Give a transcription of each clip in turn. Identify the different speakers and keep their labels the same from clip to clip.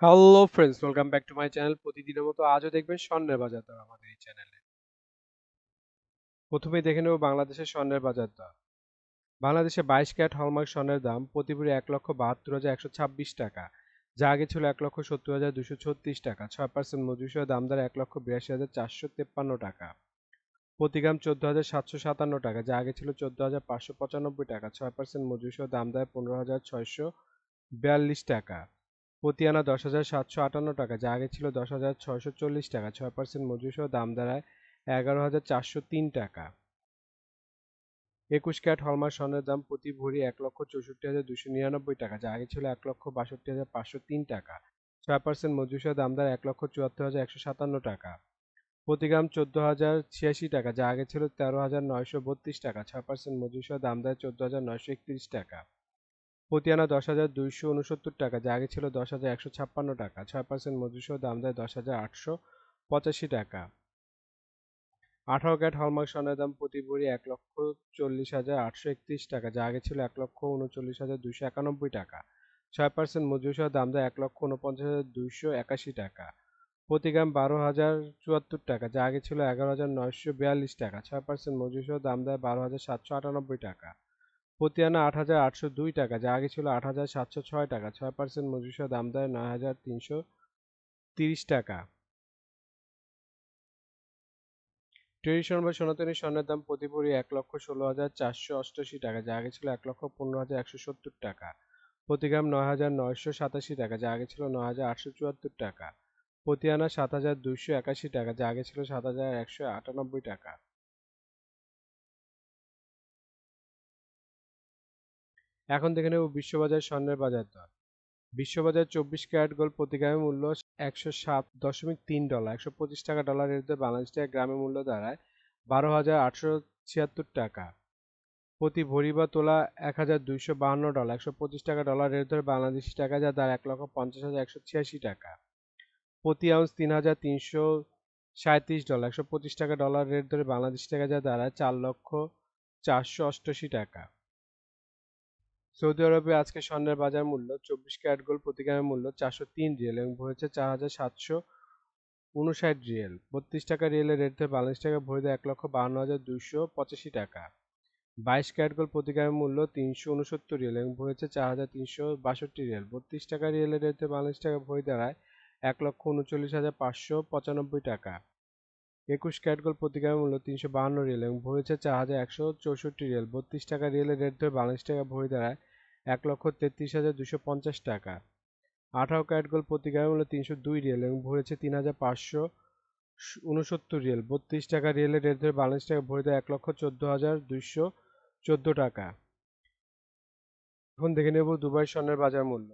Speaker 1: Hello friends, welcome back to my channel. প্রতিদিনের মতো আজও দেখবেন স্বর্ণের বাজার দর আমাদের এই চ্যানেলে। প্রথমেই দেখে নেব বাংলাদেশের স্বর্ণের বাজার দর। বাংলাদেশে 22 ক্যারেট হলমার্ক স্বর্ণের দাম প্রতি ভরি 1,72,126 টাকা, যা আগে ছিল 1,70,236 টাকা। 6% মজুরি সহ দাম দ্বারা 1,82,453 টাকা। প্রতি গ্রাম 14,757 টাকা, যা আগে ছিল 14,595 টাকা। 6% মজুরি সহ দাম দেয় 15,642 টাকা। প্রতি আনা 10,758 টাকা, যা আগে ছিল 10,640 টাকা। 6% মজুরি সহ দাম দাঁড়ায় 11,403 টাকা। 21 ক্যারেট হলমার্ক স্বর্ণের দাম প্রতি ভরি 1,64,299 টাকা, যা আগে ছিল 1,62,503 টাকা। 6% মজুরি সহ দাম দাঁড়ায় 1,74,157 টাকা। প্রতি গ্রাম 14,086 টাকা, যা আগে ছিল 13,932 টাকা। 6% মজুরি সহ দাম দেয় 14,931 টাকা। প্রতি আনা 10,269 টাকা, যা আগে ছিল 10,156 টাকা। 6% মজুরি সহ দাম দেয় 10,885 টাকা। 18 ক্যারেট হলমার্ক স্বর্ণের দাম প্রতি ভরি 1,40,831 টাকা, যা আগে ছিল 1,39,291 টাকা। 6% মজুরি সহ দাম দেয় 1,49,281 টাকা। প্রতি গ্রাম 12,074 টাকা, যা আগে ছিল 11,942 টাকা। 6% মজুরি সহ দাম দেয় 12,798 টাকা। প্রতি আনা 8,802 টাকা, যা আগে ছিল 8,706 টাকা। 6% মজুরি সহ দাম দেয় 9,330 টাকা। ট্রেডিশনাল বা সনাতনী স্বর্ণের দাম প্রতি ভরি 1,16,488 টাকা, যা আগে ছিল 1,15,170 টাকা। প্রতি গ্রাম 9,987 টাকা, যা আগে ছিল 9,874 টাকা। প্রতি আনা 7,281 টাকা, যা আগে ছিল 7,198 টাকা। এখন দেখে নেব বিশ্ববাজার স্বর্ণের বাজার দর। বিশ্ববাজার 24 ক্যারেট গোল্ড প্রতি গ্রামের মূল্য 107.3 ডলার, 125 টাকা। ডলার রেটে বাংলাদেশ টাকা গ্রামের মূল্য দাঁড়ায় 12,876 টাকা। প্রতি ভরি বা তোলা 1,252 ডলার, 125 টাকা। ডলার রেট ধরে বাংলাদেশি টাকা, যা দাঁড়ায় 1,50,186 টাকা। প্রতি আউন্স 3,337 ডলার, 125 টাকা। ডলার রেট ধরে বাংলাদেশি টাকা, যা দাঁড়ায় 4,488 টাকা। সৌদি আরবে আজকে স্বর্ণের বাজার মূল্য 24 ক্যারেট গোল্ড প্রতি গ্রামের মূল্য 403 রিয়াল এবং ভরেছে 4,759 রিয়াল। 32 টাকা রিয়েলের রেট ধরে বাংলাদেশ টাকা ভরে দেয় 1,52,285 টাকা। 22 ক্যারেট গোল্ড প্রতি গ্রামের মূল্য 369 রিয়াল এবং ভরেছে 4,362 রিয়াল। 32 টাকা রিয়েলের রেট ধরে বাংলাদেশ টাকা ভরে দাঁড়ায় 1,39,595 টাকা। 21 ক্যারেট গোল্ড প্রতি গ্রামের মূল্য 352 রিয়াল এবং ভরেছে 4,164 রিয়াল। 32 টাকা রিয়েলের রেট ধরে বাংলাদেশ টাকা ভরে দাঁড়ায় 1,33,250 টাকা। 18 ক্যারেট গোল্ড প্রতি গ্রামের মূল্য 302 রিয়াল এবং ভরেছে 3,569 রিয়াল। 32 টাকা রিয়েলের রেট ধরে বাংলাদেশ টাকা ভরে দেয় 1,14,214 টাকা। এখন দেখে নেব দুবাই স্বর্ণের বাজার মূল্য।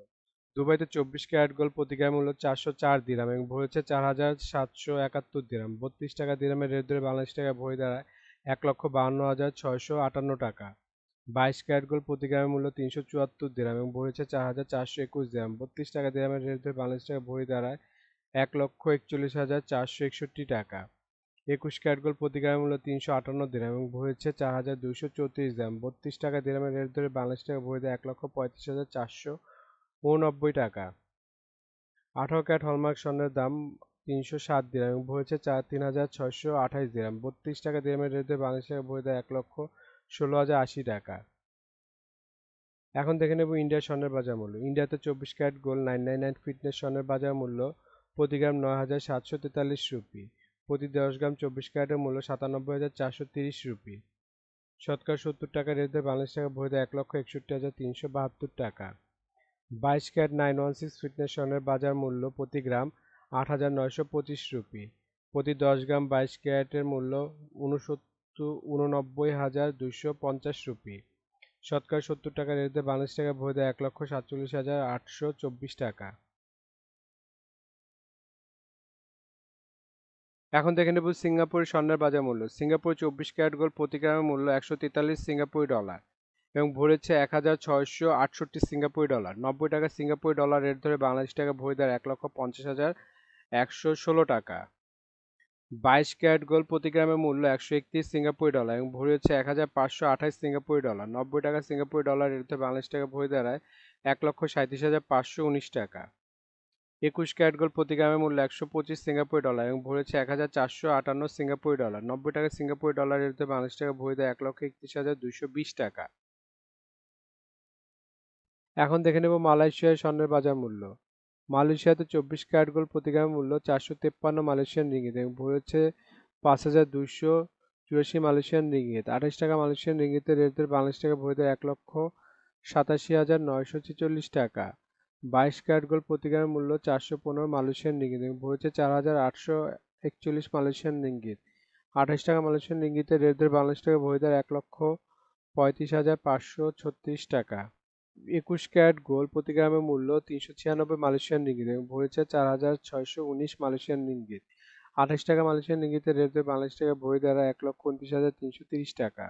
Speaker 1: দুবাইতে 24 ক্যারেট গোল্ড প্রতি গ্রাম মূল্য 404 দিরহাম এবং ভরেছে 4,771 দিরহাম। 32 টাকা দিরহামের রেট ধরে বাংলাদেশ টাকা ভরে দাঁড়ায় 1,52,658 টাকা। 22 ক্যারেট গোল্ড প্রতি গ্রামের মূল্য 374 দিরহাম এবং ভরেছে 4,421 দিরহাম। 32 টাকা দিরহামের রেট ধরে বাংলাদেশ টাকা ভরে দাঁড়ায় 1,41,461 টাকা। 21 ক্যারেট গোল্ড প্রতি গ্রামের মূল্য 358 দিরহাম এবং ভরেছে 4,234 দিরহাম। 32 টাকা দিরহামের রেট ধরে বাংলাদেশ টাকা ভরে দেয় 1,35,489 টাকা। 18 ক্যারেট হলমার্ক স্বর্ণের দাম 307 দিরহাম এবং ভরেছে 3,628 দিরহাম। 32 টাকা দিরহামের রেট ধরে বাংলাদেশ টাকা ভরে দেয় 1,16,080 টাকা। এখন দেখে নেব ইন্ডিয়ার স্বর্ণের বাজার মূল্য। ইন্ডিয়াতে 24 ক্যারেট গোল্ড 999 ফিটনেস স্বর্ণের বাজার মূল্য প্রতি গ্রাম 9,743 রুপি। প্রতি 10 গ্রাম 24 ক্যারেটের মূল্য 97,430 রুপি। শতকরা 70 টাকা রেট ধরে বাংলাদেশ টাকা ভরে দেয় 1,61,372 টাকা। 22 ক্যারেট 916 ফিটনেস স্বর্ণের বাজার মূল্য প্রতি গ্রাম 8,925 রুপি। প্রতি 10 গ্রাম 22 ক্যারেটের মূল্য 89,250 রুপি। শতকরা 70 টাকা রেট ধরে বাংলাদেশ টাকা ভরে দেয় 1,47,824 টাকা। এখন দেখে নেব সিঙ্গাপুরের স্বর্ণের বাজার মূল্য। সিঙ্গাপুরে 24 ক্যারেট গোল্ড প্রতি গ্রামের মূল্য 143 সিঙ্গাপুরি ডলার এবং ভরেছে 1,668 সিঙ্গাপুরি ডলার। 90 টাকা সিঙ্গাপুরি ডলার রেট ধরে বাংলাদেশ টাকা ভরে দেয় 1,50,116 টাকা। 22 ক্যারেট গোল্ড প্রতি গ্রামের মূল্য 131 সিঙ্গাপুরি ডলার এবং ভরি হচ্ছে 1,528 সিঙ্গাপুরি ডলার। 90 টাকা সিঙ্গাপুরি ডলার রেট ধরে বাংলাদেশ টাকা ভরে দাঁড়ায় 1,37,519 টাকা। 21 ক্যারেট গোল্ড প্রতি গ্রামের মূল্য 125 সিঙ্গাপুরি ডলার এবং ভরেছে 1458 সিঙ্গাপুরি ডলার। 90 টাকা সিঙ্গাপুরি ডলারের বিরুদ্ধে বাংলাদেশ টাকা ভরি দেয় 1,31,220 টাকা। এখন দেখে নেব মালয়েশিয়ার স্বর্ণের বাজার মূল্য। মালয়েশিয়াতে 24 ক্যারেট গোল্ড প্রতি গ্রামের মূল্য 453 মালয়েশিয়ান রিঙ্গিত এবং ভরেছে 5,284 মালয়েশিয়ান রিঙ্গিত। 28 টাকা মালয়েশিয়ান রিঙ্গিতের রেট ধরে বাংলাদেশ টাকা ভরি দেয় 1,87,946 টাকা। 22 ক্যারেট গোল্ড প্রতি গ্রামের মূল্য 415 মালয়েশিয়ান রিঙ্গিত এবং ভরেছে 4,841 মালয়েশিয়ান রিঙ্গিত। 28 টাকা মালয়েশিয়ান রিঙ্গিতের রেট ধরে বাংলাদেশ টাকা ভরি দেয় 1,35,536 টাকা। 21 ক্যারেট গোল্ড প্রতি গ্রামের মূল্য 396 মালয়েশিয়ান রিঙ্গিত এবং ভরেছে 4,619 মালয়েশিয়ান রিঙ্গিত। 28 টাকা মালয়েশিয়ান রিঙ্গিতের রেট ধরে বাংলাদেশ টাকা ভরি দ্বারা 1,29,330 টাকা।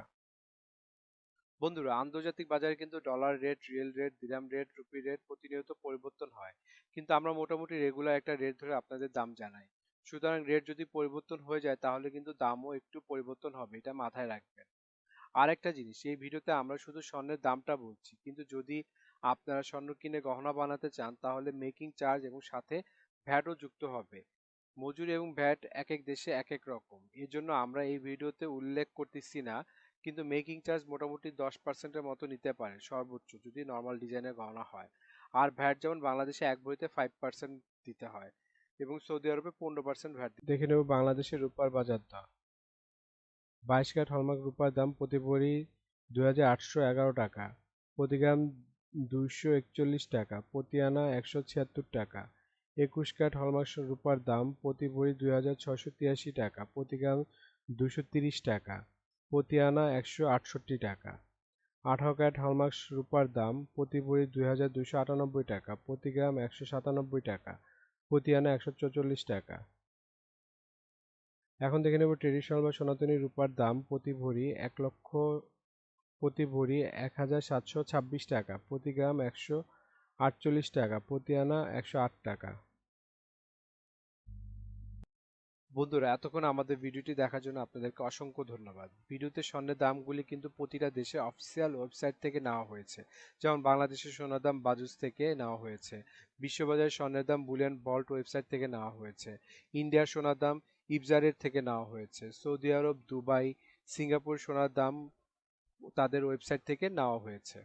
Speaker 1: বন্ধুরা, আন্তর্জাতিক বাজারে কিন্তু ডলার রেট, রিয়েল রেট, দিরহাম রেট, রুপি রেট প্রতিনিয়ত পরিবর্তন হয়, কিন্তু আমরা মোটামুটি রেগুলার একটা রেট ধরে আপনাদের দাম জানাই। সুতরাং রেট যদি পরিবর্তন হয়ে যায় তাহলে কিন্তু দামও একটু পরিবর্তন হবে, এটা মাথায় রাখবেন। আরেকটা জিনিস, এই ভিডিওতে আমরা শুধু স্বর্ণের দামটা বলছি, কিন্তু যদি আপনারা স্বর্ণ কিনে গহনা বানাতে চান তাহলে মেকিং চার্জ এবং সাথে ভ্যাটও যুক্ত হবে। মজুরি এবং ভ্যাট এক এক দেশে এক এক রকম, এর জন্য আমরা এই ভিডিওতে উল্লেখ করতেছি না, কিন্তু মেকিং চার্জ মোটামুটি 10%-এর মতো নিতে পারে সর্বোচ্চ, যদি নর্মাল ডিজাইনের গহনা হয়। আর ভ্যাট যেমন বাংলাদেশে এক ভরিতে 5% দিতে হয় এবং সৌদি আরবে 15% ভ্যাট। দেখে নেব বাংলাদেশের রূপার বাজার দর। 22 ক্যারেট হলমার্ক রূপার দাম প্রতি ভরি 2,811 টাকা, প্রতি গ্রাম 241 টাকা, প্রতি আনা 176 টাকা। 21 ক্যারেট হলমার্ক রূপার দাম প্রতি ভরি 2,683 টাকা, প্রতি গ্রাম 230 টাকা, প্রতি আনা 168 টাকা। 18 ক্যারেট হলমার্ক রূপার দাম প্রতি ভরি 2,298 টাকা, প্রতি গ্রাম 197 টাকা, প্রতি আনা 144 টাকা। এখন দেখে নেব ট্রেডিশনাল বা সনাতনী রূপার দাম প্রতি ভরি 1,726 টাকা, প্রতি গ্রাম 148 টাকা, প্রতি আনা 108 টাকা। বন্ধুরা, এতক্ষণ আমাদের ভিডিওটি দেখার জন্য আপনাদেরকে অসংখ্য ধন্যবাদ। ভিডিওতে স্বর্ণের দামগুলি কিন্তু প্রতিটা দেশে অফিসিয়াল ওয়েবসাইট থেকে নেওয়া হয়েছে, যেমন বাংলাদেশের সোনার দাম বাজুস থেকে নেওয়া হয়েছে, বিশ্ববাজারের স্বর্ণের দাম বুলিয়ন ভল্ট ওয়েবসাইট থেকে নেওয়া হয়েছে, ইন্ডিয়ার সোনার দাম ইবজারের থেকে নেওয়া হয়েছে, সৌদি আরব, দুবাই, সিঙ্গাপুর সোনার দাম তাদের ওয়েবসাইট থেকে নেওয়া হয়েছে।